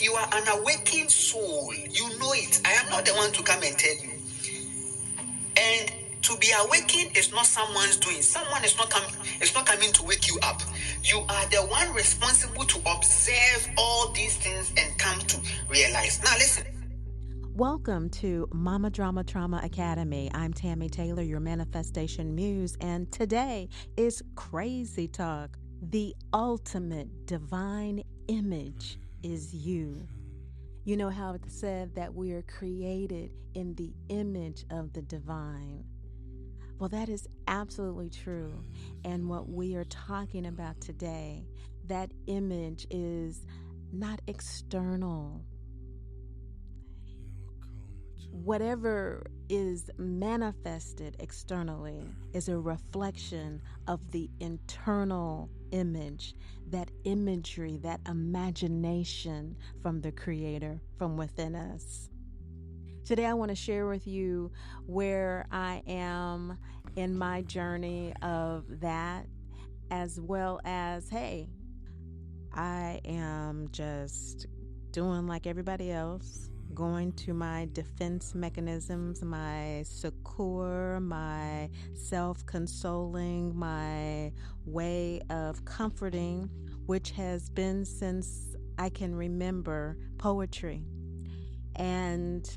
you are an awakened soul, you know it. I am not the one to come and tell you. And to be awakened is not someone's doing. Someone is not coming to wake you up. You are the one responsible to observe all these things and come to realize. Now listen. Welcome to Mama Drama Trauma Academy. I'm Tammy Taylor, your manifestation muse, and today is Crazy Talk. The ultimate divine image is you. You know how it said that we are created in the image of the divine. Well, that is absolutely true. And what we are talking about today, that image is not external. Whatever is manifested externally is a reflection of the internal image, that imagery, that imagination from the Creator, from within us. Today, I want to share with you where I am in my journey of that, as well as, hey, I am just doing like everybody else, going to my defense mechanisms, my succor, my self-consoling, my way of comforting, which has been since I can remember, poetry. And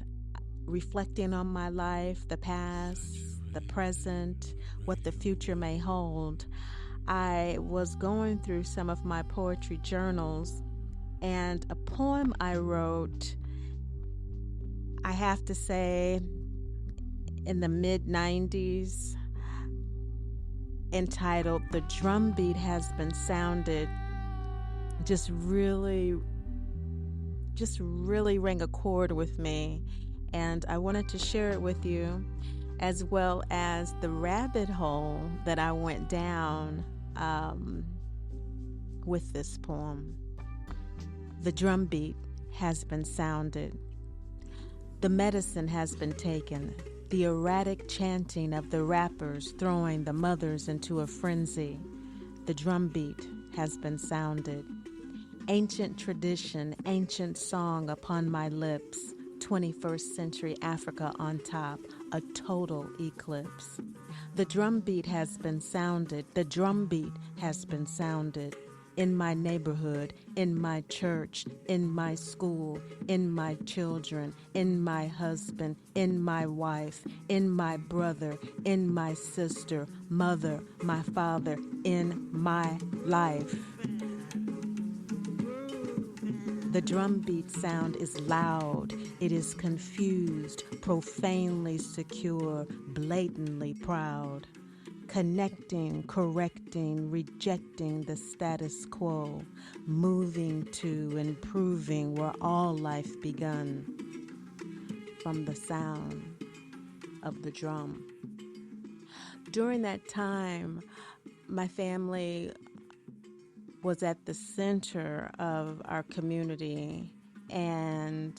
reflecting on my life, the past, the present, what the future may hold. I was going through some of my poetry journals, and a poem I wrote, I have to say, in the mid-90s, entitled "The Drumbeat Has Been Sounded," just really rang a chord with me. And I wanted to share it with you, as well as the rabbit hole that I went down with this poem. The drumbeat has been sounded. The medicine has been taken. The erratic chanting of the rappers throwing the mothers into a frenzy. The drumbeat has been sounded. Ancient tradition, ancient song upon my lips. 21st century Africa on top, a total eclipse. The drumbeat has been sounded. The drumbeat has been sounded. In my neighborhood, in my church, in my school, in my children, in my husband, in my wife, in my brother, in my sister, mother, my father, in my life. The drumbeat sound is loud, it is confused, profanely secure, blatantly proud. Connecting, correcting, rejecting the status quo, moving to improving where all life begun. From the sound of the drum. During that time, my family was at the center of our community, and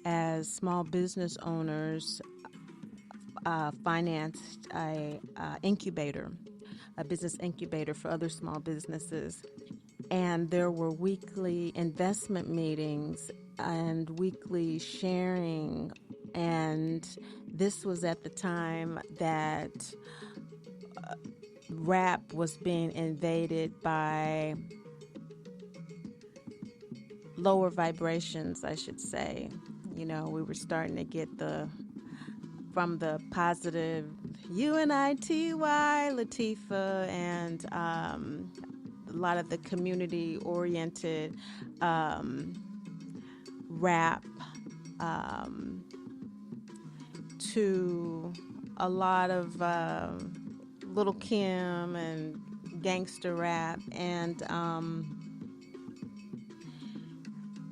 as small business owners, financed a business incubator for other small businesses. And there were weekly investment meetings and weekly sharing, and this was at the time that rap was being invaded by lower vibrations, I should say. You know, we were starting to get from the positive UNITY, Latifah, and a lot of the community-oriented rap to a lot of Little Kim and gangster rap, and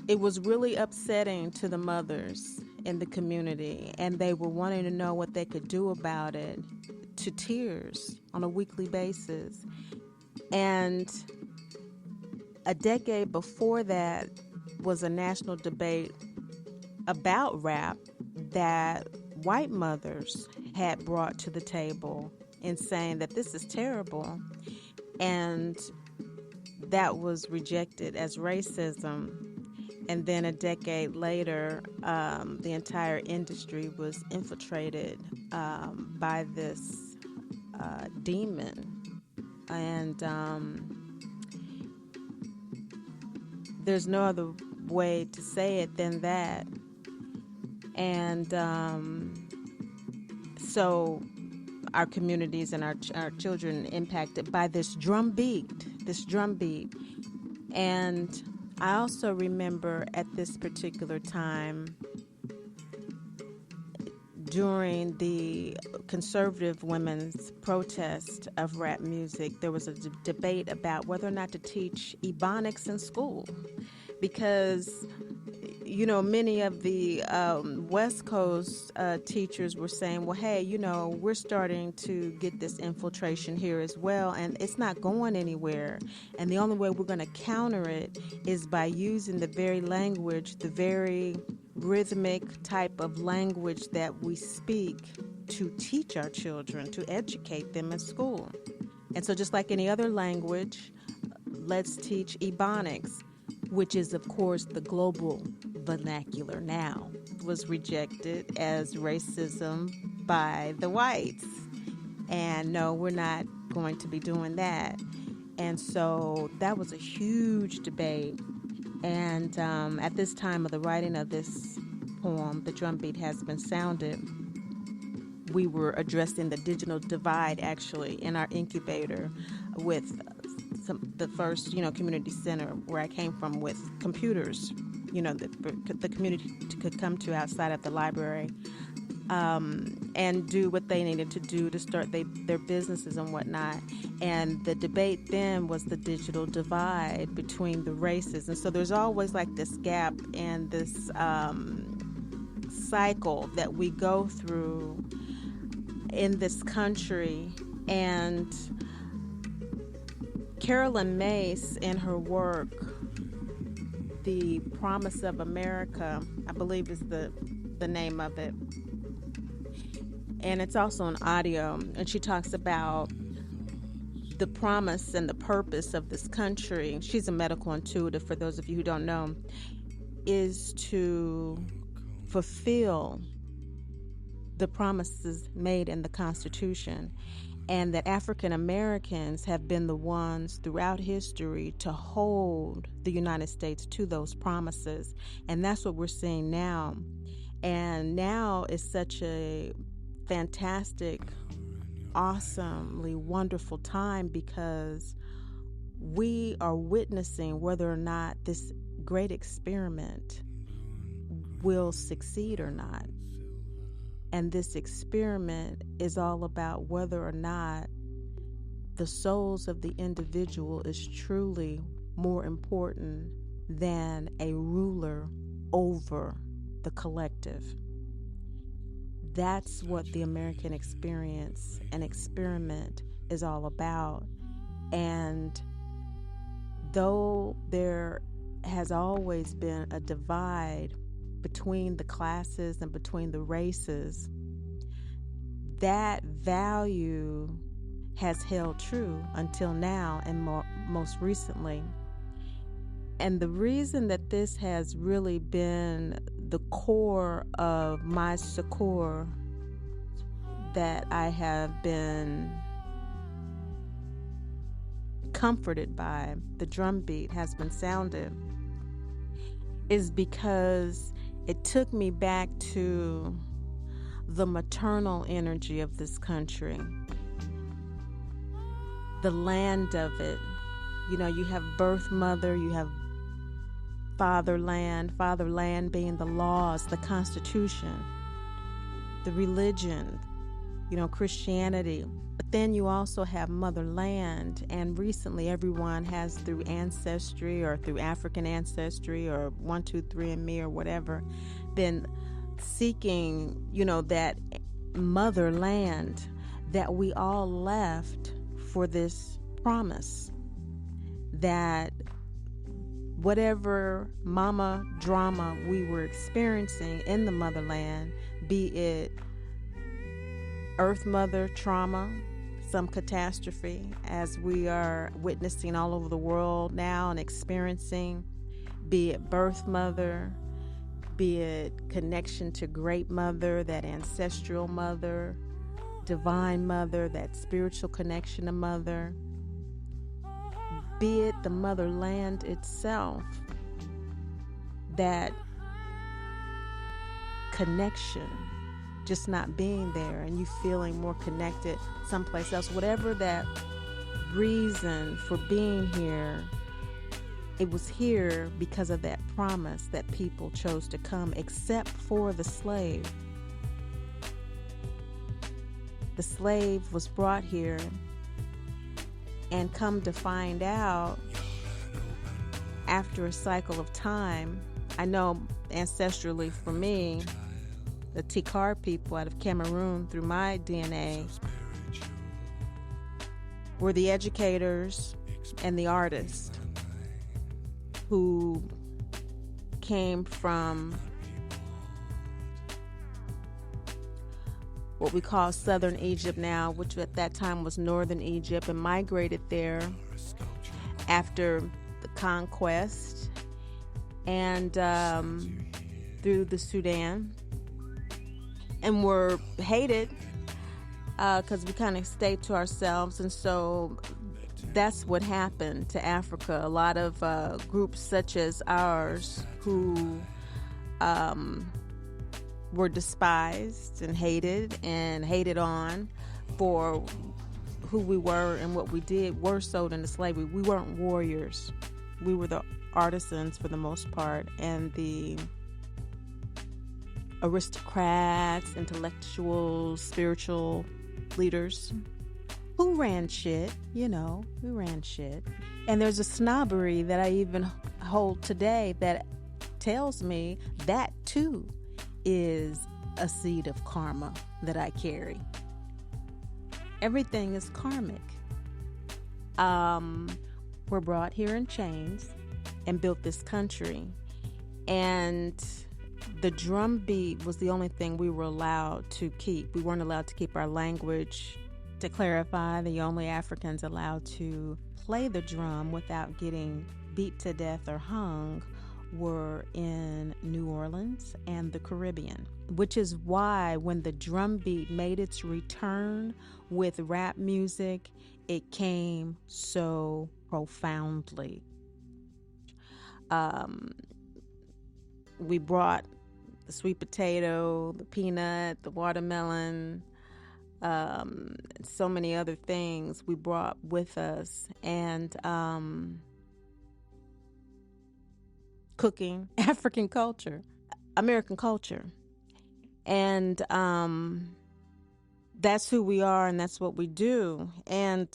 it was really upsetting to the mothers in the community, and they were wanting to know what they could do about it, to tears on a weekly basis. And a decade before that was a national debate about rap that white mothers had brought to the table in saying that this is terrible, and that was rejected as racism. And then a decade later, the entire industry was infiltrated by this demon. And there's no other way to say it than that. And so our communities and our children impacted by this drum beat. And I also remember at this particular time, during the conservative women's protest of rap music, there was a debate about whether or not to teach Ebonics in school, because many of the West Coast teachers were saying, well, hey, we're starting to get this infiltration here as well, and it's not going anywhere. And the only way we're going to counter it is by using the very language, the very rhythmic type of language that we speak to teach our children, to educate them in school. And so just like any other language, let's teach Ebonics, which is, of course, the global vernacular now, was rejected as racism by the whites. And no, we're not going to be doing that. And so that was a huge debate. And at this time of the writing of this poem, The Drumbeat Has Been Sounded, we were addressing the digital divide, actually, in our incubator with the first, community center where I came from, with computers, the community could come to outside of the library and do what they needed to do to start their businesses and whatnot. And the debate then was the digital divide between the races. And so there's always like this gap and this cycle that we go through in this country. And Caroline Myss, in her work, The Promise of America, I believe is the name of it, and it's also an audio, and she talks about the promise and the purpose of this country. She's a medical intuitive, for those of you who don't know, is to fulfill the promises made in the Constitution, and that African Americans have been the ones throughout history to hold the United States to those promises. And that's what we're seeing now. And now is such a fantastic, awesomely wonderful time, because we are witnessing whether or not this great experiment will succeed or not. And this experiment is all about whether or not the souls of the individual is truly more important than a ruler over the collective. That's what the American experience and experiment is all about. And though there has always been a divide between the classes and between the races, that value has held true until now and most recently. And the reason that this has really been the core of my succour that I have been comforted by, the drum beat has been sounded, is because it took me back to the maternal energy of this country, the land of it. You have birth mother, you have fatherland being the laws, the Constitution, the religion, Christianity. But then you also have motherland, and recently everyone has, through ancestry or through African ancestry or 123andMe or whatever, been seeking, that motherland that we all left for this promise that whatever mama drama we were experiencing in the motherland, be it earth mother trauma, some catastrophe, as we are witnessing all over the world now and experiencing, be it birth mother, be it connection to great mother, that ancestral mother, divine mother, that spiritual connection to mother, be it the motherland itself, that connection, just not being there and you feeling more connected someplace else, whatever that reason for being here, it was here because of that promise that people chose to come, except for the slave. The slave was brought here, and come to find out, after a cycle of time, I know ancestrally for me, the Tikar people out of Cameroon, through my DNA, were the educators and the artists who came from what we call southern Egypt now, which at that time was northern Egypt, and migrated there after the conquest and through the Sudan, and were hated because we kind of stayed to ourselves. And so that's what happened to Africa. A lot of groups such as ours who were despised and hated on for who we were and what we did were sold into slavery. We weren't warriors. We were the artisans for the most part, and the aristocrats, intellectuals, spiritual leaders who ran shit. We ran shit. And there's a snobbery that I even hold today that tells me that too is a seed of karma that I carry. Everything is karmic. We're brought here in chains and built this country, and the drum beat was the only thing we were allowed to keep. We weren't allowed to keep our language. To clarify, the only Africans allowed to play the drum without getting beat to death or hung were in New Orleans and the Caribbean, which is why when the drum beat made its return with rap music, it came so profoundly. We brought the sweet potato, the peanut, the watermelon, so many other things we brought with us, and cooking, African culture, American culture, and that's who we are and that's what we do. And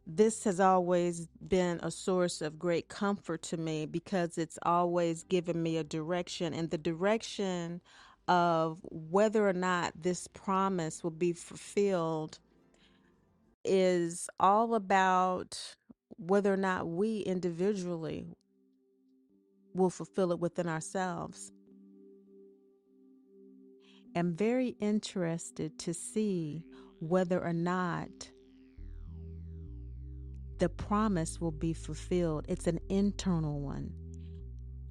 this has always been a source of great comfort to me because it's always given me a direction, and the direction of whether or not this promise will be fulfilled is all about whether or not we individually will fulfill it within ourselves. I'm very interested to see whether or not the promise will be fulfilled. It's an internal one.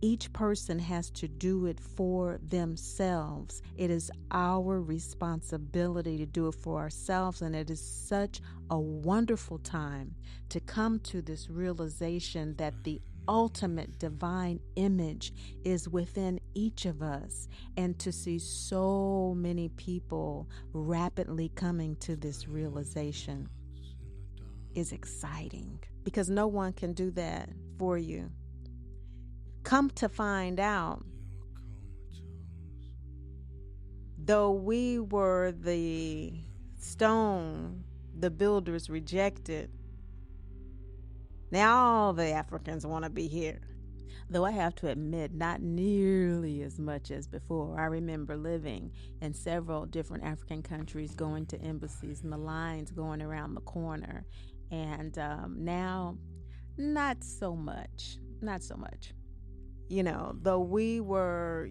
Each person has to do it for themselves. It is our responsibility to do it for ourselves, and it is such a wonderful time to come to this realization that the ultimate divine image is within each of us, and to see so many people rapidly coming to this realization is exciting, because no one can do that for you. Come to find out, though we were the stone the builders rejected, now all the Africans want to be here. Though I have to admit, not nearly as much as before. I remember living in several different African countries, going to embassies and the lines going around the corner. And now, not so much. Though we were,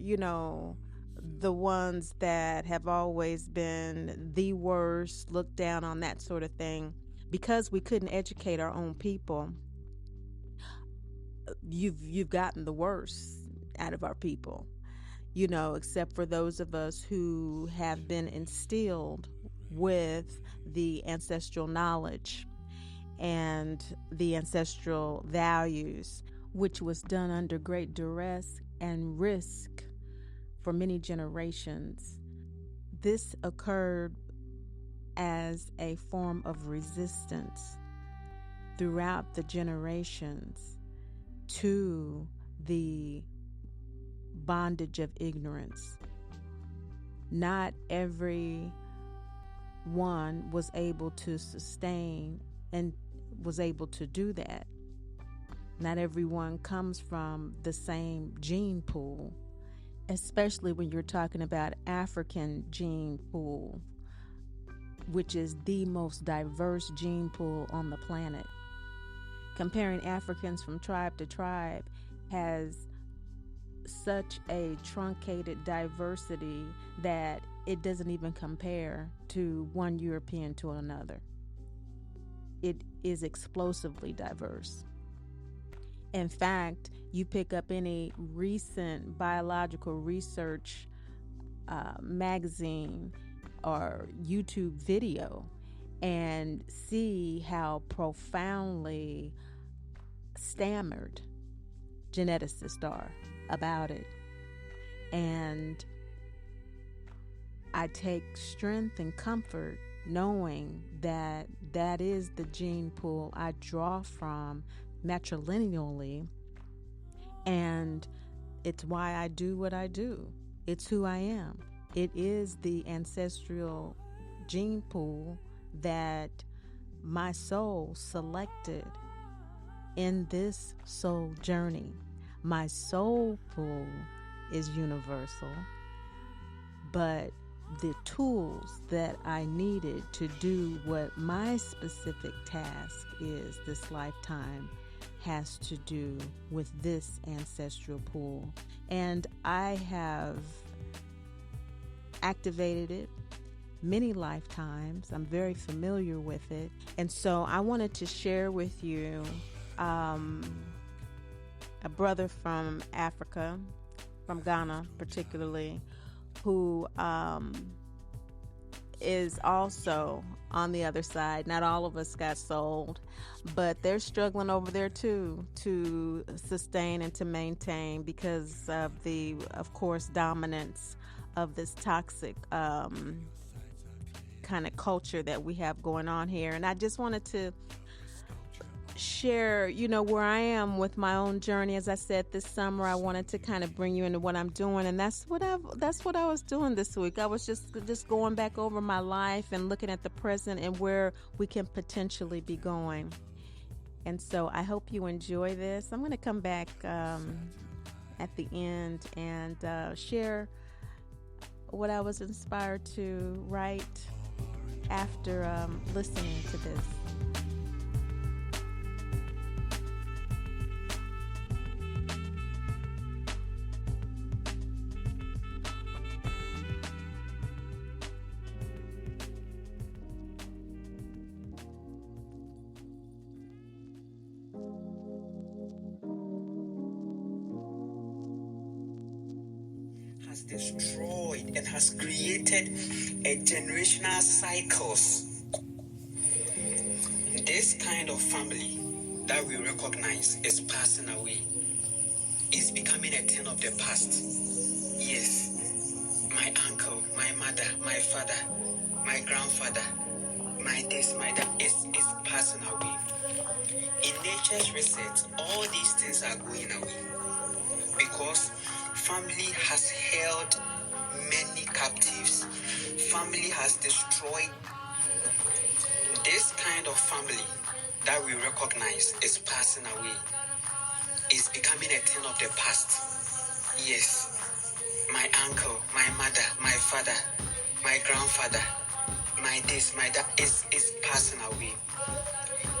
the ones that have always been the worst, looked down on, that sort of thing, because we couldn't educate our own people. you've gotten the worst out of our people, you know, except for those of us who have been instilled with the ancestral knowledge and the ancestral values, which was done under great duress and risk for many generations. This occurred as a form of resistance throughout the generations to the bondage of ignorance. Not every one was able to sustain and was able to do that. Not everyone comes from the same gene pool, especially when you're talking about African gene pool, which is the most diverse gene pool on the planet. Comparing Africans from tribe to tribe has such a truncated diversity that it doesn't even compare to one European to another. It is explosively diverse. In fact, you pick up any recent biological research magazine or YouTube video and see how profoundly stammered geneticists are about it. And I take strength and comfort knowing that that is the gene pool I draw from matrilineally, and it's why I do what I do. It's who I am. It is the ancestral gene pool that my soul selected in this soul journey. My soul pool is universal, but the tools that I needed to do what my specific task is this lifetime has to do with this ancestral pool. And I have activated it many lifetimes. I'm very familiar with it. And so I wanted to share with you a brother from Africa, from Ghana particularly, who is also on the other side. Not all of us got sold, but they're struggling over there too to sustain and to maintain because of the, of course, dominance of this toxic kind of culture that we have going on here. And I just wanted to share, you know, where I am with my own journey. As I said, this summer I wanted to kind of bring you into what I'm doing, and that's what I was doing this week. I was just going back over my life and looking at the present and where we can potentially be going. And so I hope you enjoy this. I'm going to come back at the end and share what I was inspired to write after listening to this. Has destroyed and has created a generational cycles. This kind of family that we recognize is passing away. It's becoming a thing of the past. Yes, my uncle, my mother, my father, my grandfather, my this, my that is passing away. In nature's research, all these things are going away because family has held many captives. Family has destroyed. This kind of family that we recognize is passing away. It's becoming a thing of the past. Yes, my uncle, my mother, my father, my grandfather, my this, my that is passing away.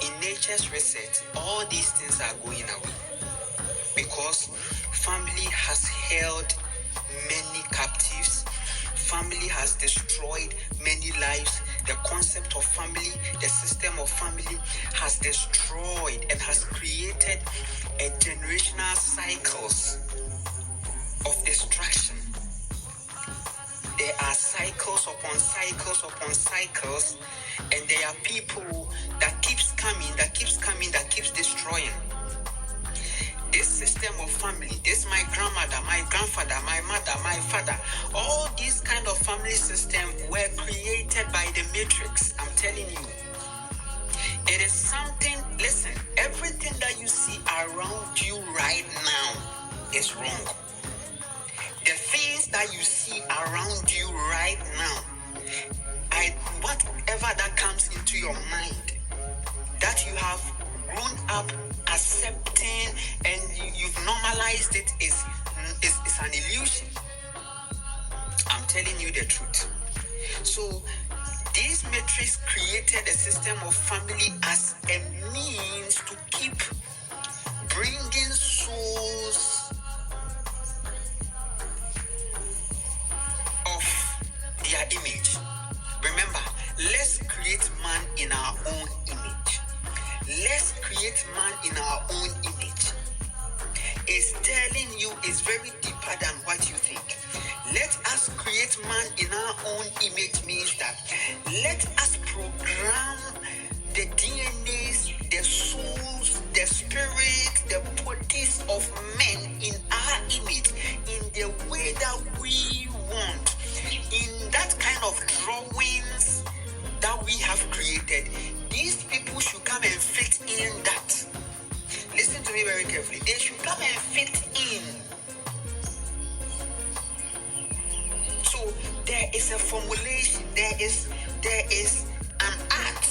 In nature's research, all these things are going away because family has held many captives. Family has destroyed many lives the concept of family, the system of family has destroyed and has created a generational cycles of destruction. There are cycles upon cycles upon cycles, and there are people that keeps coming, that keeps destroying. This system of family, this my grandmother, my grandfather, my mother, my father, all these kind of family systems were created by the matrix. I'm telling you. It is something, listen, everything that you see around you right now is wrong. The things that you see around you right now, whatever that comes into your mind, that you have grown up accepting and you've normalized it is an illusion. I'm telling you the truth. So this matrix created a system of family as a means to keep bringing souls of their image. Remember, let's create man in our own image. Let's create man in our own image. It's telling you it's very deeper than what you think. Let us create man in our own image means that let us program the DNAs, the souls, the spirit, the bodies of men in our image in the way that we want, in that kind of drawings that we have created. These people should come and fit in that. Listen to me very carefully. They should come and fit in. So there is a formulation, there is an art.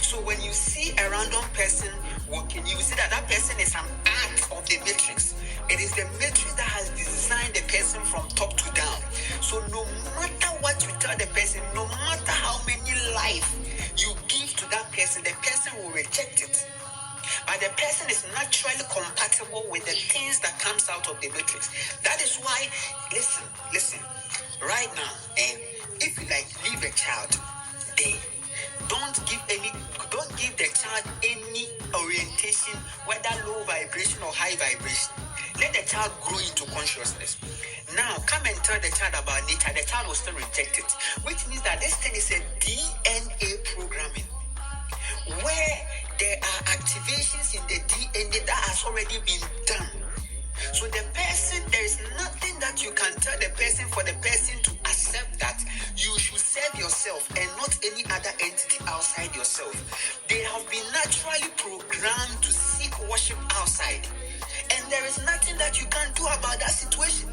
So when you see a random person walking, you see that person is an art of the matrix. It is the matrix that has designed the person from top to down. So no matter what you tell the person, no matter how many life you give to that person, the person will reject it. But the person is naturally compatible with the things that comes out of the matrix. That is why, listen, right now, if you leave a child there, don't give the child any orientation, whether low vibration or high vibration. Let the child grow into consciousness. Now, come and tell the child about nature. The child will still reject it, which means that this thing is a DNA programming, where there are activations in the DNA that has already been done. So the person, there is nothing that you can tell the person for the person to accept that you should serve yourself and not any other entity outside yourself. They have been naturally programmed to seek worship outside. And there is nothing that you can do about that situation.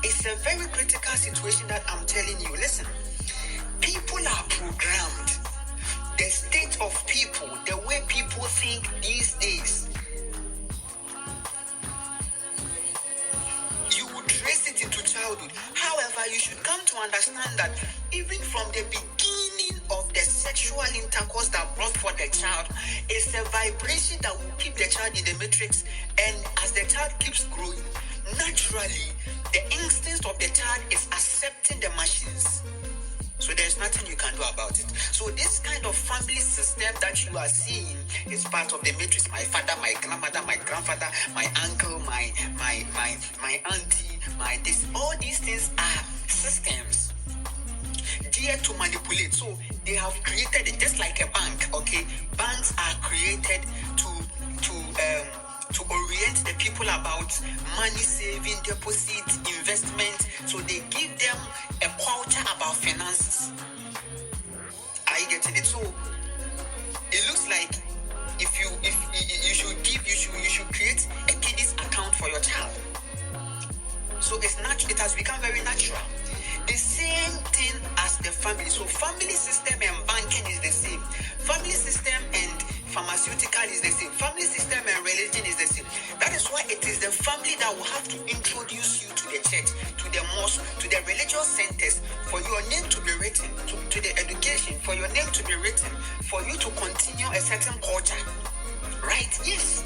It's a very critical situation that I'm telling you. Listen, people are programmed. The state of people, the way people think these days, you would trace it into childhood. However, you should come to understand that even from the beginning of the sexual intercourse that brought forth the child, it's the vibration that will keep the child in the matrix. And as the child keeps growing, naturally, the instinct of the child is accepting the machines. So there's nothing you can do about it. So this kind of family system that you are seeing is part of the matrix. My father, my grandmother, my grandfather, my uncle, my auntie, my this. All these things are systems there to manipulate. So they have created it just like a bank. Okay, banks are created to orient the people about money saving, deposit, investment. So they give them a culture about finances. Are you getting it? So it looks like you should create a kiddies account for your child. So it's natural. It has become very natural. The same thing as the family. So family system and banking is the same. Family system and pharmaceutical is the same. Family system and religion is the same. That is why it is the family that will have to introduce you to the church, to the mosque, to the religious centers, for your name to be written, to the education, for your name to be written, for you to continue a certain culture. Right? Yes.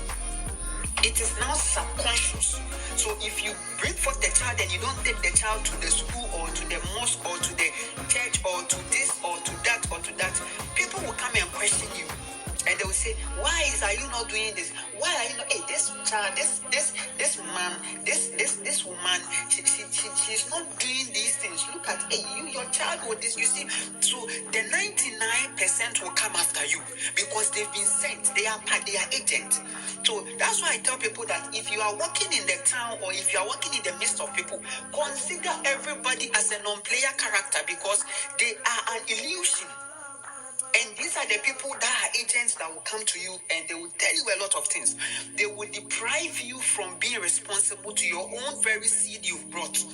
It is now subconscious. So if you bring forth the child and you don't take the child to the school or to the mosque or to the church or to this or to that or to that, people will come and question you. And they will say, why are you not doing this? Why are you not? Hey, this child, this man, this woman, she's not doing these things. Look at, hey, your child with this. You see, so the 99% will come after you because they've been sent. They are agents. So that's why I tell people that if you are working in the town or if you are working in the midst of people, consider everybody as a non-player character because they are an illusion. And these are the people that are agents that will come to you and they will tell you a lot of things. They will deprive you from being responsible to your own very seed you've brought.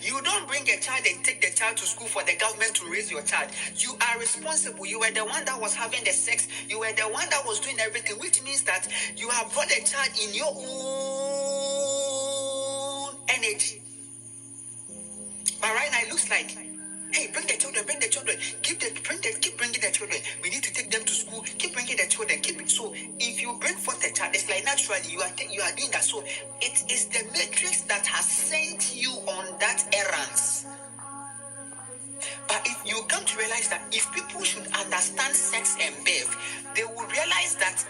You don't bring a child and take the child to school for the government to raise your child. You are responsible. You were the one that was having the sex. You were the one that was doing everything, which means that you have brought a child in your own energy. But right now it looks like, hey, bring the children, keep bringing the children. We need to take them to school, keep bringing the children, keep it. So if you bring forth the child, it's like naturally you are doing that. So it is the matrix that has sent you on that errands. But if you come to realize that if people should understand sex and birth, they will realize that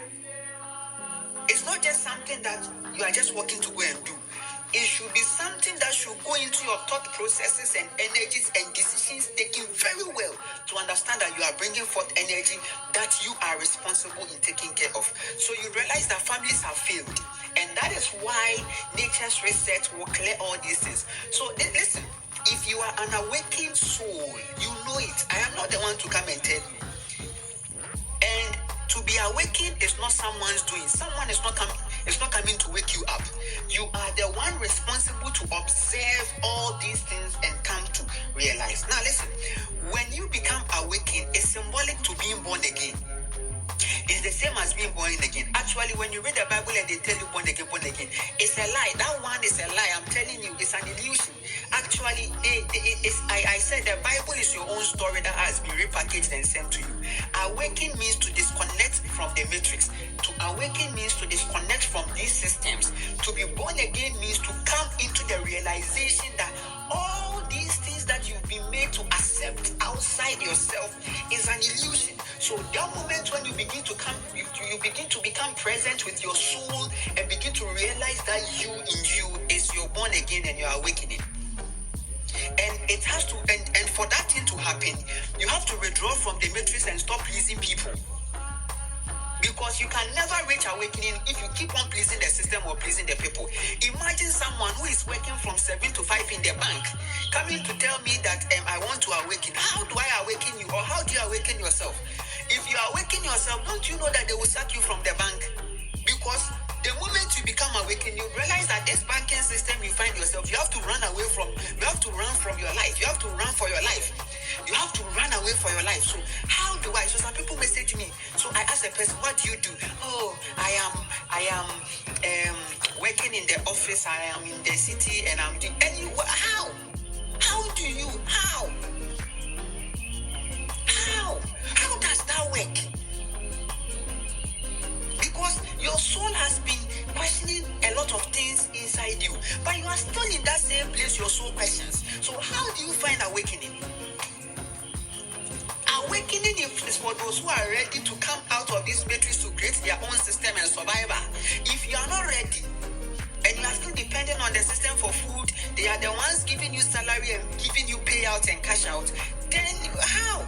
it's not just something that you are just working to go and do. It should be something that should go into your thought processes and energies and decisions taken very well to understand that you are bringing forth energy that you are responsible in taking care of. So you realize that families have failed. And that is why nature's reset will clear all these things. So listen, if you are an awakened soul, you know it. I am not the one to come and tell you. And to be awakened is not someone's doing. Someone is not coming. It's not coming to wake you up. You are the one responsible to observe all these things and come to realize. Now listen, when you become awakened, it's symbolic to being born again. It's the same as being born again. Actually, when you read the Bible and they tell you born again, it's a lie. That one is a lie. I'm telling you, it's an illusion. Actually, I said the Bible is your own story that has been repackaged and sent to you. Awaken means to disconnect from the matrix. To awaken means to disconnect from these systems. To be born again means to come into the realization that all these things that you've been made to accept outside yourself is an illusion. So that moment when you begin to come, you begin to become present with your soul and begin to realize that you in you is your born again and you're awakening. And it has to, and for that thing to happen, you have to withdraw from the matrix and stop pleasing people. Because you can never reach awakening if you keep on pleasing the system or pleasing the people. Imagine someone who is working from 7 to 5 in the bank coming to tell me that I want to awaken. How do I awaken you? Or how do you awaken yourself? If you awaken yourself, don't you know that they will sack you from the bank? Because the moment you become awakened, you realize that this banking system you find yourself, you have to run away from. You have to run from your life. You have to run for your life. You have to run away for your life. So how do I? So some people may say to me, so I ask the person, what do you do? Oh, I am working in the office. I am in the city and I'm doing. And you, how? How do you? How? How does that work? Because your soul has been questioning a lot of things inside you, but you are still in that same place your soul questions. So how do you find awakening? Awakening is for those who are ready to come out of this matrix to create their own system and survival. If you are not ready and you are still dependent on the system for food, they are the ones giving you salary and giving you payout and cash out, then how?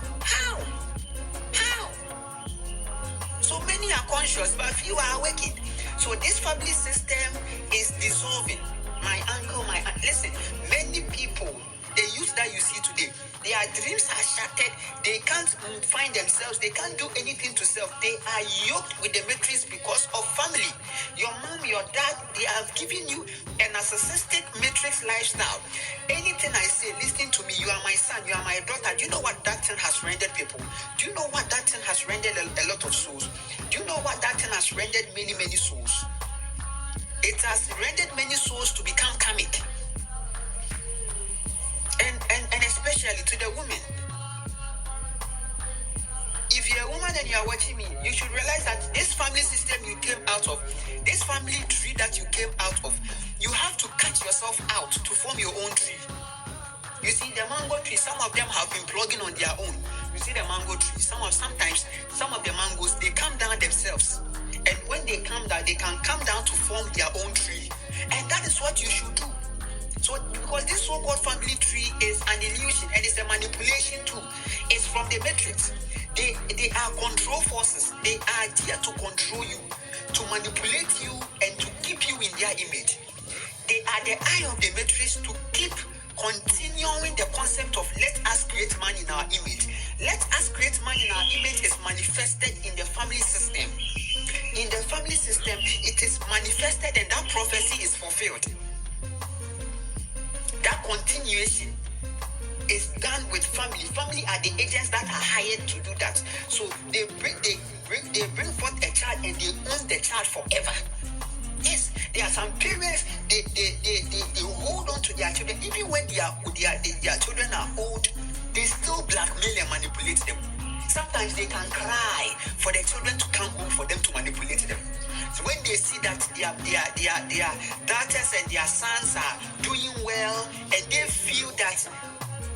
So many are conscious, but few are awakened. So this family system is dissolving. My uncle, listen, many people, the youth that you see today, their dreams are shattered. They can't find themselves. They can't do anything to self. They are yoked with the matrix because of family. Your mom, your dad, they have given you a narcissistic matrix lifestyle. Anything I say, listen to me. You are my son. You are my daughter. Do you know what that thing has rendered people? Do you know what that thing has rendered a lot of souls? Do you know what that thing has rendered many, many souls? It has rendered many souls to become karmic. And especially to the women. If you're a woman and you are watching me, you should realize that this family system you came out of, this family tree that you came out of, you have yourself out to form your own tree. You see, the mango tree, some of them have been plugging on their own. You see the mango tree, sometimes some of the mangoes, they come down themselves. And when they come down, they can come down to form their own tree. And that is what you should do. So, because this so-called family tree is an illusion and it's a manipulation too. It's from the matrix. They are control forces. They are there to control you, to manipulate you, and to keep you in their image. They are the eye of the matrix to keep continuing the concept of let us create man in our image. Let us create man in our image is manifested in the family system. In the family system, it is manifested and that prophecy is fulfilled. That continuation is done with family. Family are the agents that are hired to do that. So they bring forth a child and they own the child forever. Yes, there are some parents, they hold on to their children. Even when their children are old, they still blackmail and manipulate them. Sometimes they can cry for the children to come home for them to manipulate them. So when they see that their daughters and their sons are doing well and they feel that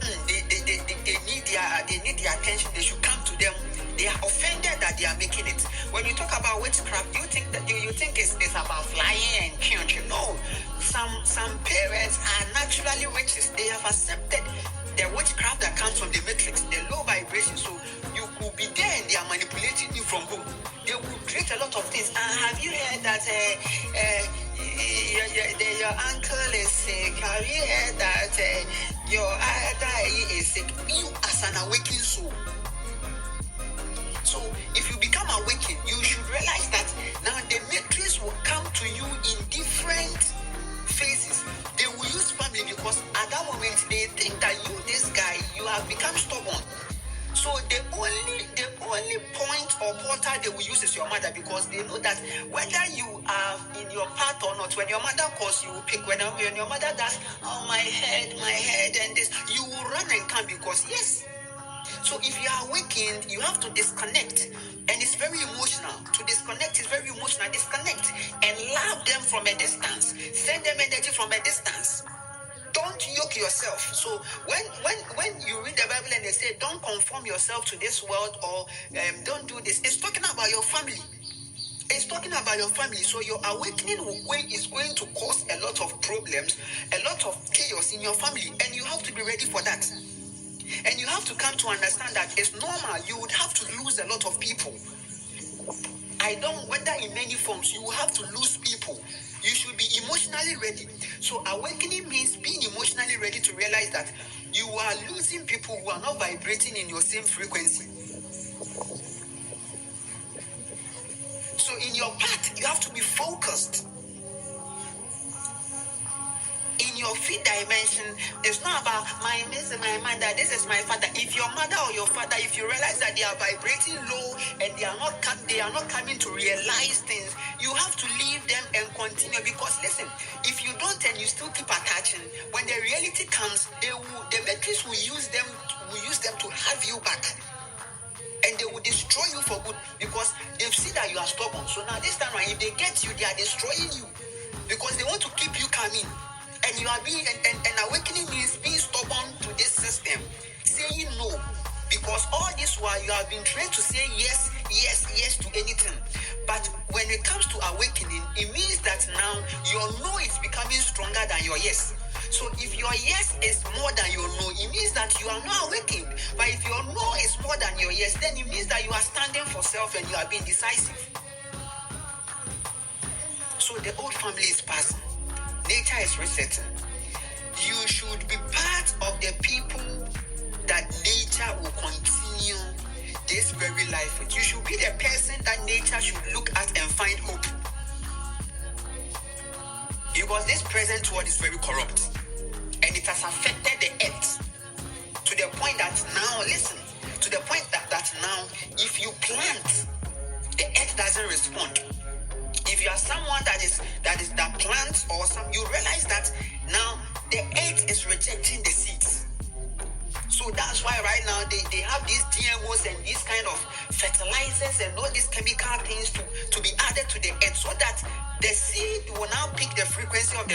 they need their attention, they should come to them. They are offended that they are making it. When you talk about witchcraft, you think it's about flying and killing. No, some parents are naturally witches. They have accepted the witchcraft that comes from the matrix, the low vibration. So you could be there and they are manipulating you from home. They will create a lot of things. Have you heard that your uncle is sick? Have you heard that your other is sick? You as an awakened soul. So if you become awakened, you should realize that now the matrix will come to you in different phases. They will use family because at that moment they think that this guy, you have become stubborn. So the only point or portal they will use is your mother, because they know that whether you are in your path or not, when your mother calls, you will pick. When your mother does, oh my head, and this, you will run and come because yes. So if you are awakened, you have to disconnect. And it's very emotional. To disconnect is very emotional. Disconnect and love them from a distance. Send them energy from a distance. Don't yoke yourself. So when you read the Bible and they say, don't conform yourself to this world or don't do this, it's talking about your family. It's talking about your family. So your awakening is going to cause a lot of problems, a lot of chaos in your family. And you have to be ready for that. And you have to come to understand that it's normal. You would have to lose a lot of people. Whether in many forms, you will have to lose people. You should be emotionally ready. So awakening means being emotionally ready to realize that you are losing people who are not vibrating in your same frequency. So in your path, you have to be focused. In your fifth dimension, it's not about this is my mother, this is my father. If your mother or your father, if you realize that they are vibrating low and they are not coming to realize things, you have to leave them and continue. Because listen, if you don't and you still keep attaching, when the reality comes, the matrix will use them to have you back. And they will destroy you for good because they've seen that you are stubborn. So now this time around, if they get you, they are destroying you because they want to keep you coming. And you are being, and awakening means being stubborn to this system, saying no. Because all this while you have been trained to say yes to anything. But when it comes to awakening, it means that now your no is becoming stronger than your yes. So if your yes is more than your no, it means that you are not awakened. But if your no is more than your yes, then it means that you are standing for self and you are being decisive. So the old family is passing. Nature is resetting. You should be part of the people that nature will continue this very life with. You should be the person that nature should look at and find hope. Because this present world is very corrupt. And it has affected the earth to the point that now, listen, to the point that now, if you plant, the earth doesn't respond. If you are someone that plants or you realize that now the earth is rejecting the seeds. So that's why right now they have these GMOs and these kind of fertilizers and all these chemical things to be added to the earth so that the seed will now pick the frequency of the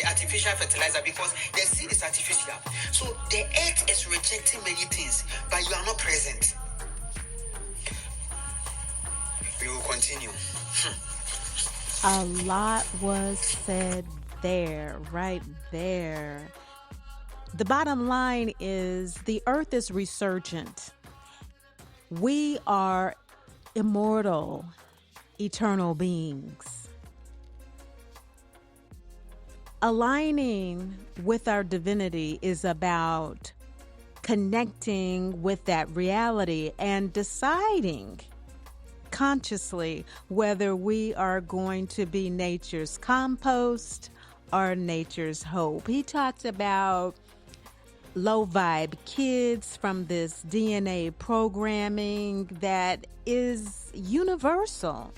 artificial fertilizer, because the seed is artificial. So the earth is rejecting many things, but you are not present. We will continue. A lot was said there, right there. The bottom line is the earth is resurgent. We are immortal, eternal beings. Aligning with our divinity is about connecting with that reality and deciding consciously whether we are going to be nature's compost or nature's hope. He talked about low vibe kids from this DNA programming that is universal,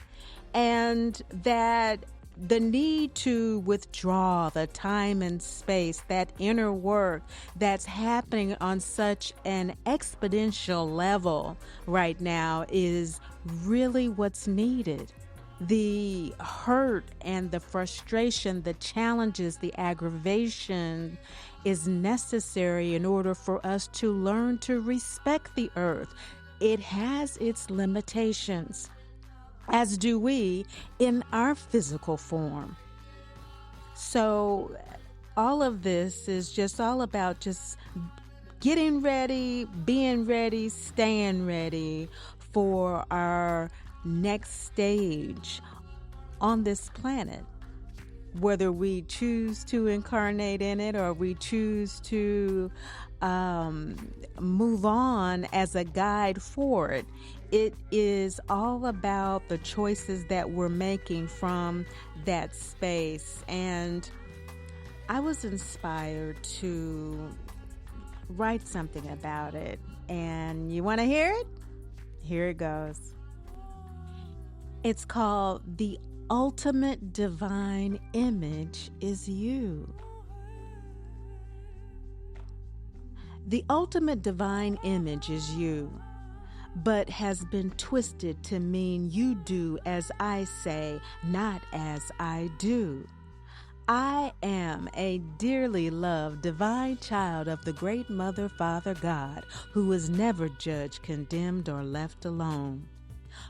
and that the need to withdraw the time and space, that inner work that's happening on such an exponential level right now is really what's needed. The hurt and the frustration, the challenges, the aggravation is necessary in order for us to learn to respect the earth. It has its limitations, as do we in our physical form. So all of this is just all about just getting ready, being ready, staying ready for our next stage on this planet. Whether we choose to incarnate in it or we choose to move on as a guide for it, it is all about the choices that we're making from that space. And I was inspired to write something about it. And you want to hear it? Here it goes. It's called The Ultimate Divine Image is You. The ultimate divine image is you, but has been twisted to mean you do as I say, not as I do. I am a dearly loved divine child of the great Mother, Father, God, who is never judged, condemned, or left alone.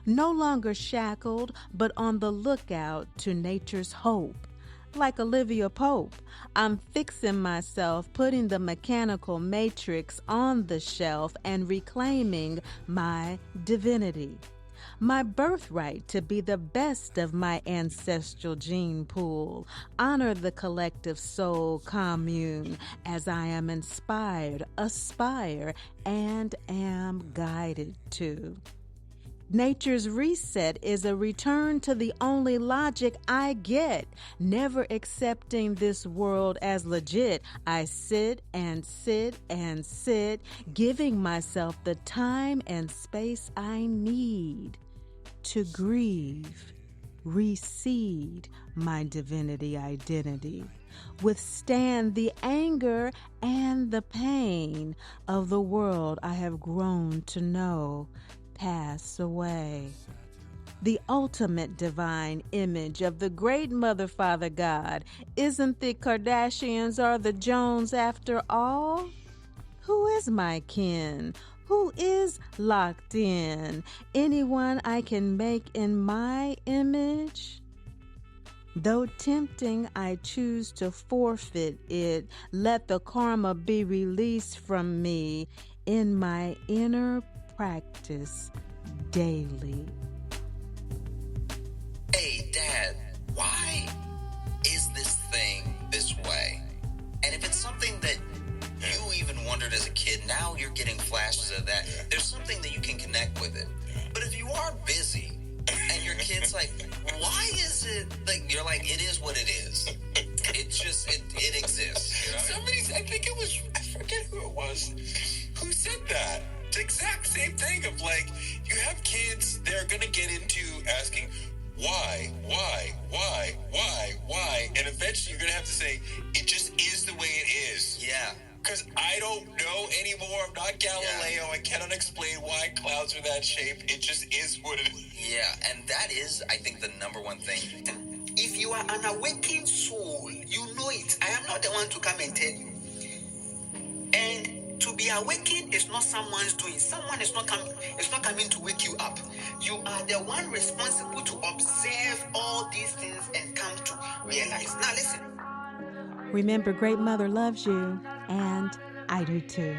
No longer shackled, but on the lookout to nature's hope. Like Olivia Pope, I'm fixing myself, putting the mechanical matrix on the shelf and reclaiming my divinity. My birthright to be the best of my ancestral gene pool. Honor the collective soul commune as I am inspired, aspire, and am guided to. Nature's reset is a return to the only logic I get, never accepting this world as legit. I sit and sit and sit, giving myself the time and space I need to grieve, reseed my divinity identity, withstand the anger and the pain of the world I have grown to know pass away. The ultimate divine image of the great Mother, Father, God isn't the Kardashians or the Jones after all. Who is my kin? Who is locked in? Anyone I can make in my image? Though tempting, I choose to forfeit it. Let the karma be released from me in my inner practice daily. Hey, Dad, why is this thing this way? And if it's something that you even wondered as a kid, now you're getting flashes of that. There's something that you can connect with it. But if you are busy and your kid's like, why is it like, you're like, it is what it is. It's just, it exists. You know? I think it was, I forget who it was, who said that. The exact same thing of like, you have kids, they're going to get into asking, why, and eventually you're going to have to say, it just just is the way it is. Yeah. Because I don't know anymore. I'm not Galileo. I cannot explain why clouds are that shape. It just is what it is. Yeah, and that is, I think, the number one thing. If you are an awakened soul, you know it. I am not the one to come and tell you. And to be awakened is not someone's doing. Someone is not coming to wake you up. You are the one responsible to observe all these things and come to realize. Now listen. Remember, Great Mother loves you, and I do too.